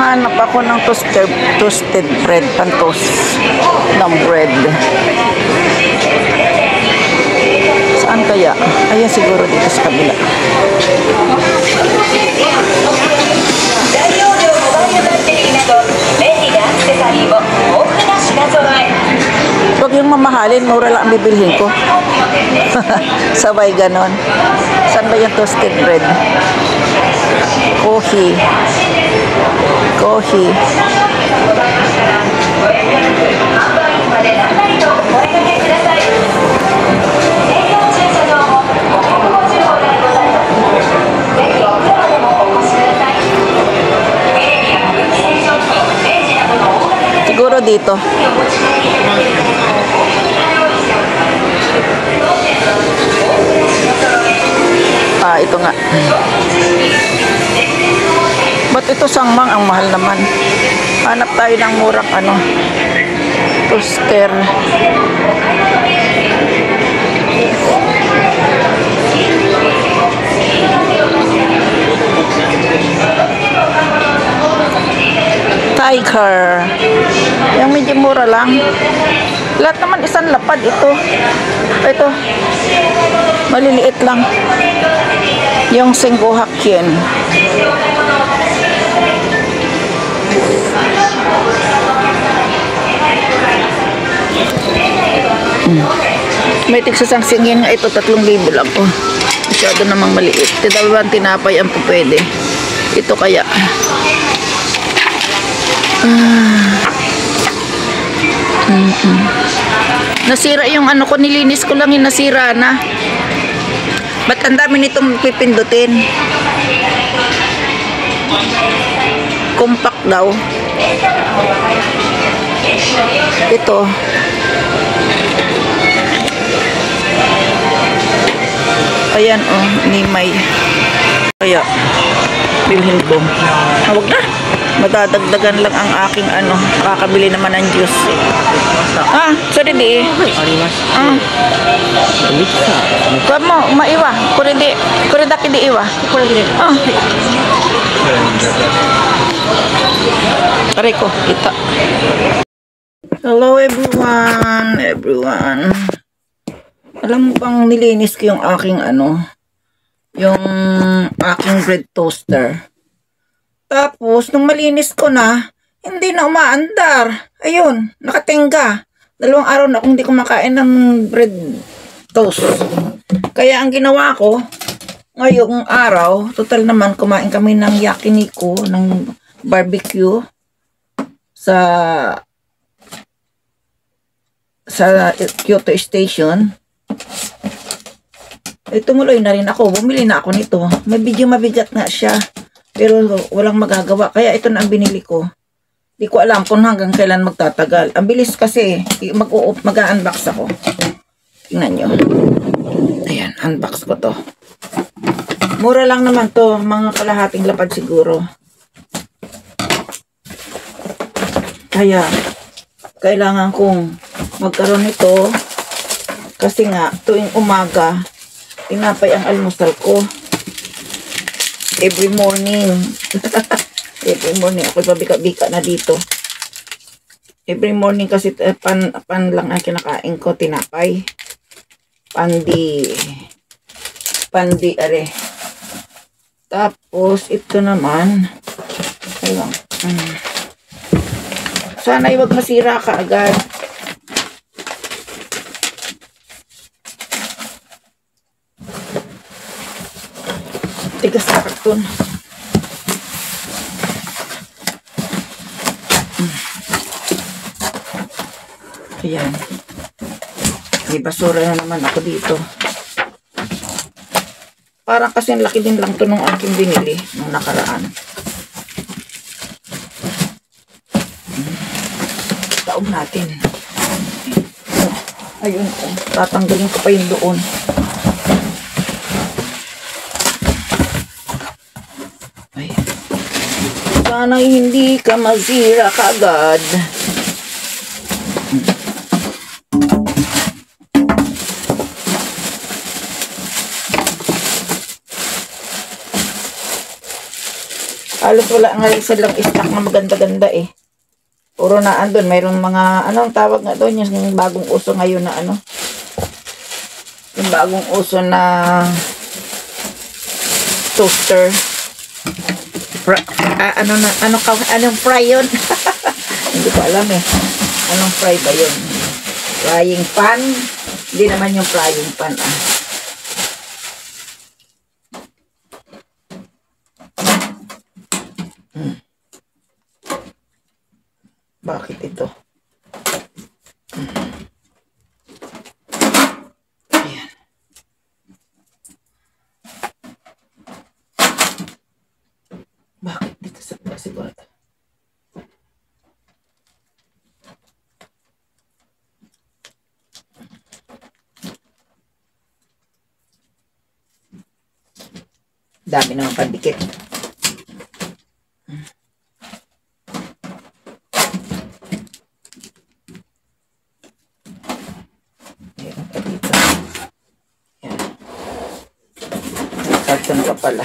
Hanap ako ng toasted bread, pan-toast ng bread. Saan kaya? Ayan siguro dito sa kabila. Huwag yung mamahalin, mura lang ang bibilhin ko. Sabay ganon. Saan ba yung toasted bread? Coffee. Siguro dito. Ito nga. Ba't ito sangmang? Ang mahal naman. Hanap tayo ng murang toaster. Tiger. Yung medyo mura lang. Lahat naman isang lapad ito. Ito. Maliliit lang. Yung Singgohakyen. May tigsasang singin nga ito, 3,000 lang. Oh, masyado namang maliit. Dalawang tinapay ang pwede. Ito kaya. Nasira yung ko, nilinis ko lang yung nasira na. Ba't ang dami nitong pipindutin? Compact daw. Ito. Ayan nimay. Kaya bilhin ko. Huwag na. Madadagdagan lang ang aking kakabili naman ng juice. Sorry di. Kamu maiwa. Kuridaki di iwa. Aray ko, kita. Hello everyone. Alam mo bang nilinis ko yung aking yung aking bread toaster. Tapos, nung malinis ko na, hindi na umaandar. Ayun, nakatingga. 2 araw na akong hindi kumakain ng bread toast. Kaya ang ginawa ko, ngayong araw, total naman kumain kami ng yakiniku, ng barbecue sa Kyoto Station. Tumuloy na rin ako. Bumili na ako nito. Medyo mabigat nga siya. Pero walang magagawa. Kaya ito na ang binili ko. Di ko alam kung hanggang kailan magtatagal. Ang bilis kasi. Mag-unbox ako. Tingnan nyo. Ayan, unbox ko to. Mura lang naman to. Mga kalahating lapad siguro. Kaya, kailangan kong magkaroon nito. Kasi nga, tuwing umaga, tinapay ang almusal ko. Every morning. Every morning. Ako babika-bika na dito. Every morning kasi pan lang ang kinakain ko. Tinapay. Pandi are. Tapos, ito naman. Ayun. Sana huwag masira ka agad. Tigas na karton. Ayan. May basura na naman ako dito. Parang kasi laki din lang to nung aking binili nung nakaraan. Taob natin. Ayun. Tatanggalin ko pa yung doon. Sana hindi ka masira kaagad. Halos wala nga rin silang stock na maganda-ganda eh. Puro na andun. Mayroong mga, anong tawag nga doon? Yung bagong uso ngayon na ano. Yung bagong uso na toaster. Anong fry yun? Hindi ko alam eh. Anong fry ba yun? Frying pan? Hindi naman yung frying pan ah. Bakit ito? Ayan. Bakit dito sa siguro? Dami naman pandikit. Karton pa pala.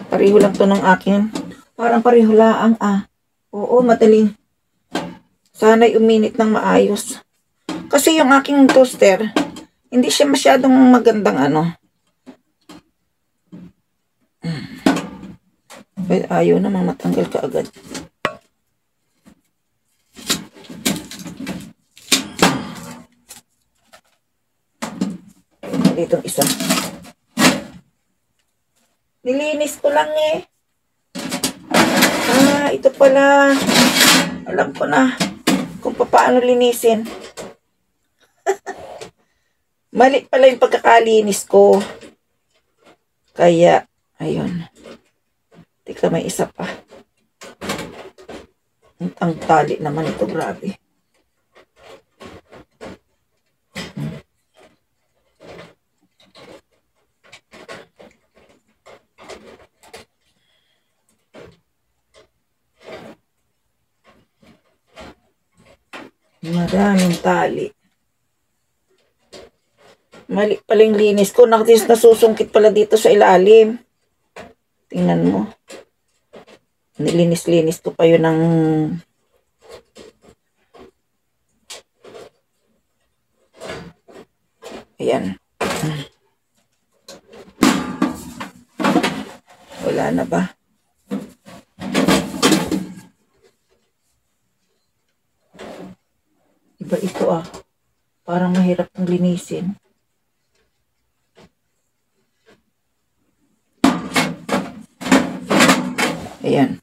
Pareho lang to ng akin. Parang pareho lang ah. Oo, madaling. Sana'y uminit ng maayos. Kasi yung aking toaster, hindi siya masyadong magandang ano. Ayaw namang matanggal ka agad. Itong isa. Nilinis ko lang eh. Ah, ito pala. Alam ko na kung paano linisin. Mali pala yung pagkakalinis ko. Kaya, ayun. Tika, may isa pa. Ang tali naman ito, grabe. Maraming tali. Mali pala yung linis ko. Nasusungkit pala dito sa ilalim. Tingnan mo. Nilinis-linis ko pa yun ng... Ayan. Wala na ba? Iba ito ah. Parang mahirap ng linisin. Ayan.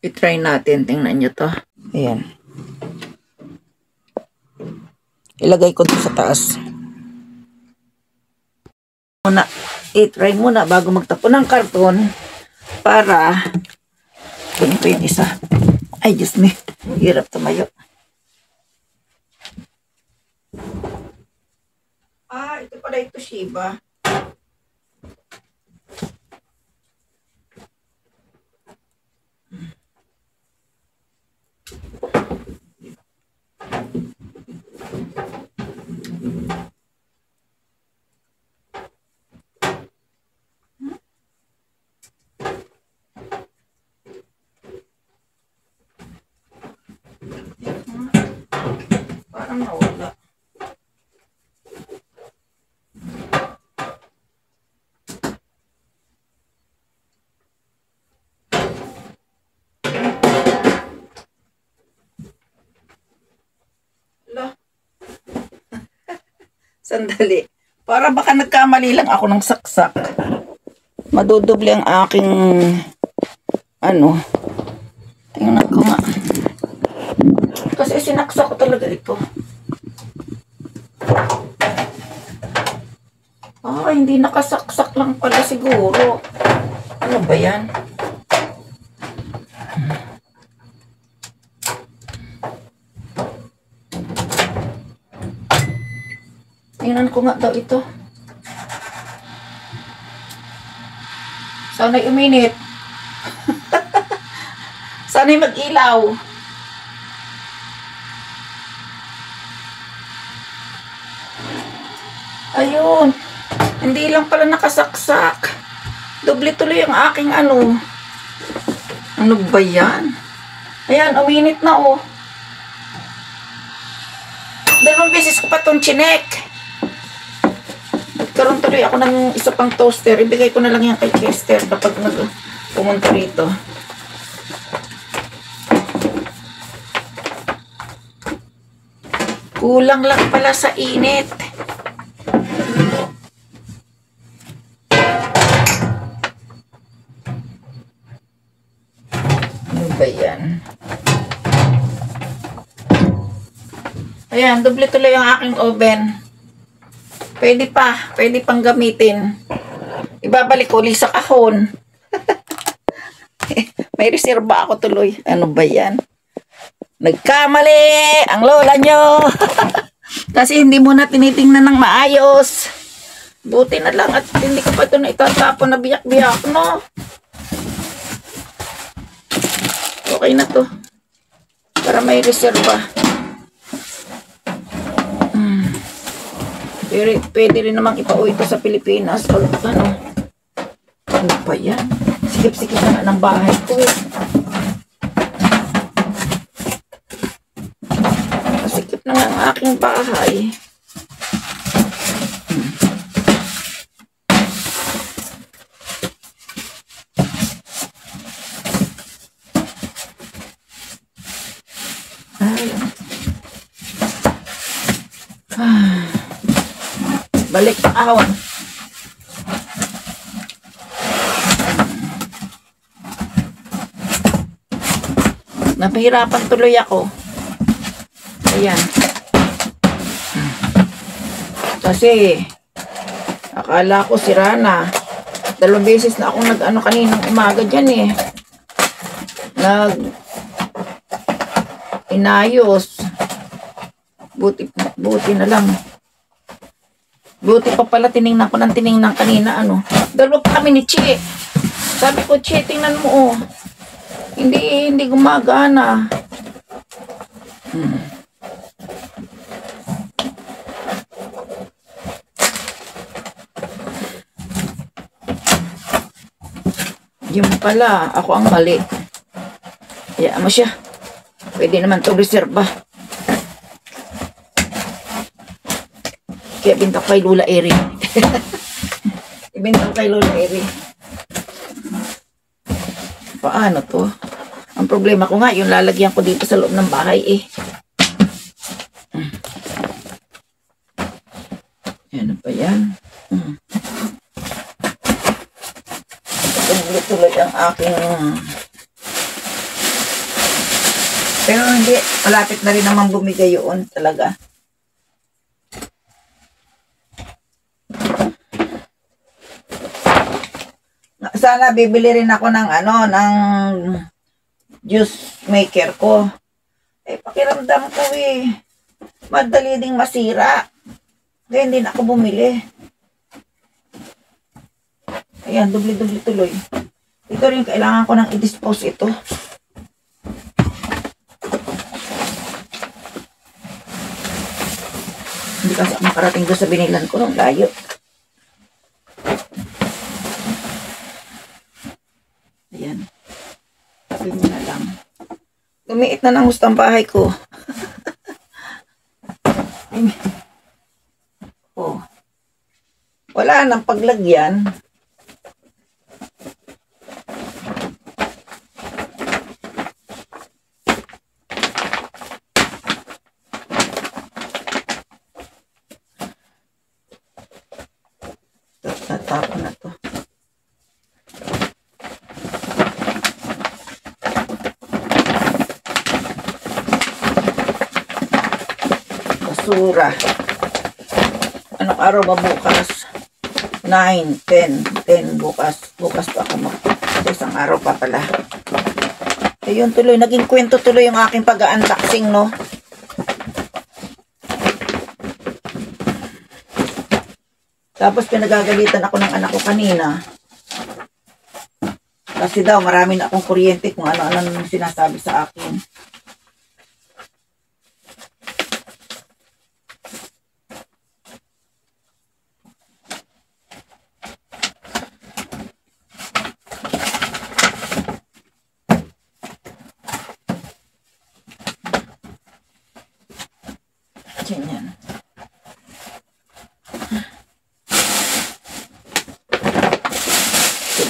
I-try natin. Tingnan nyo to. Ayan. Ilagay ko dito sa taas. I-try muna bago magtapon ng karton para kunin ko yung isa. Ay, Diyos me. Hirap tumayo. Ah, ito pala ito Shiba. Parang nawala. Sandali. Para baka nagkamali lang ako ng saksak. Madudoble ang aking ano. Tingnan ko nga. Kasi sinaksak ko talaga ito. Ah, hindi nakasaksak lang pala siguro. Ano ba yan? Tingnan ko nga daw ito. Sana'y uminit. Sana'y mag-ilaw. Ayun. Hindi lang pala nakasaksak. Doble tuloy ang aking ano. Ano ba yan? Ayan, uminit na oh. 2 beses ko pa itong chinek. Nagkaroon tuloy ako ng isa pang toaster. Ibigay ko na lang yan kay Chester kapag pumunta rito. Kulang lang pala sa init. Ano ba yan? Ayan, doble tuloy ang aking oven. Pwede pang gamitin. Ibabalik ko ulit sa kahon. May reserba ako tuloy. Ano ba yan? Nagkamali ang lola nyo. Kasi hindi mo na tinitingnan ng maayos. Buti na lang at hindi ka pa ito na itatapon na biyak-biyak, no? Okay na to. Para may reserba. Pwede rin namang ipauwi ito sa Pilipinas. O, ano? Ano pa yan? Sikip-sikip na ng bahay ko eh. Sikip na nga ang aking bahay. Balik pa ahon. Napahirapan tuloy ako. Ayan. Kasi akala ko sira na. 2 beses na akong nag-ano kaninang umaga dyan eh. Inayos. Buti na lang. Buti pa pala tiningnan ko ng tiningnan kanina ano. 2 pa kami ni Chi. Sabi ko, Chi, tingnan mo oh. Hindi gumagana. Yung pala, ako ang mali. Hayaan mo siya. Pwede naman itong reserva. Kaya binta ko kay Lola Eri. Ibinta ko kay Lola Eri. Paano to? Ang problema ko nga, yung lalagyan ko dito sa loob ng bahay eh. Ano pa yan? Tuloy ang aking... Pero hindi, malapit na rin naman bumigay yun talaga. Sana bibili rin ako ng ng juice maker ko. Eh, pakiramdam ko eh. Madali ding masira. Kaya hindi na ako bumili. Ayan, dubli-dubli tuloy. Ito rin, kailangan ko nang i-dispose ito. Hindi kasi makarating doon sa binilan ko nung layo. Ayan. Sabi mo na lang. Lumiit na ng gustang bahay ko. Oh. Wala nang paglagyan. Tatapon na to. Basura. Anong araw ba bukas? 9, 10 bukas. Bukas pa ako isang araw pa pala. Ayun tuloy, naging kwento tuloy yung aking pag-unboxing, no? Tapos pinagagalitan ako ng anak ko kanina. Kasi daw marami na akong kuryente kung ano-ano sinasabi sa akin. Ganyan.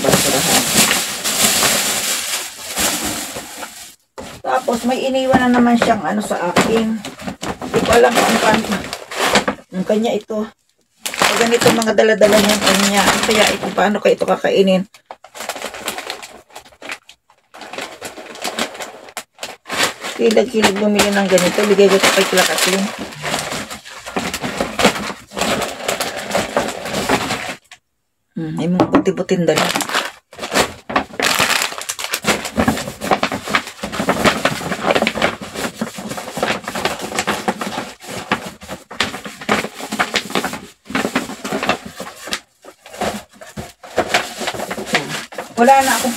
Basurahan. Tapos may iniwan na naman siyang ano sa akin. Hindi ko alam kung paano. Yung kanya ito. O ganito mga dala-dala niyang kanya. Kaya ito paano kayo ito kakainin. Kilag-kilag bumili ng ganito. Bigay ko sa kay Kila Kathleen. Ay mga buti-butin dala. Wala na akong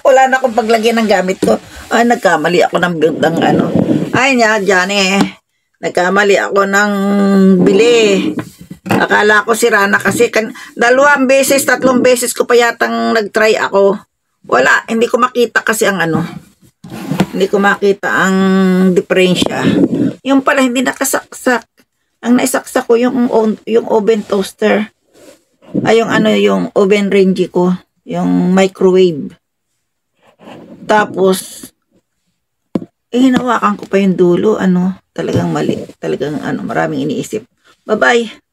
wala na akong paglagyan ng gamit ko. Ay, nagkamali ako ng ano. Ay, Johnny. Nagkamali ako ng bili. Akala ko sira na kasi 2 beses, 3 beses ko pa yatang nag-try ako. Wala, hindi ko makita kasi ang ano. Hindi ko makita ang diferensya. Yung pala hindi nakasaksak. Ang naisaksak ko yung oven toaster. Ay, yung ano, yung oven range ko. Yung microwave. Tapos, hinawakan ko pa yung dulo. Ano, talagang mali. Talagang ano, maraming iniisip. Bye-bye.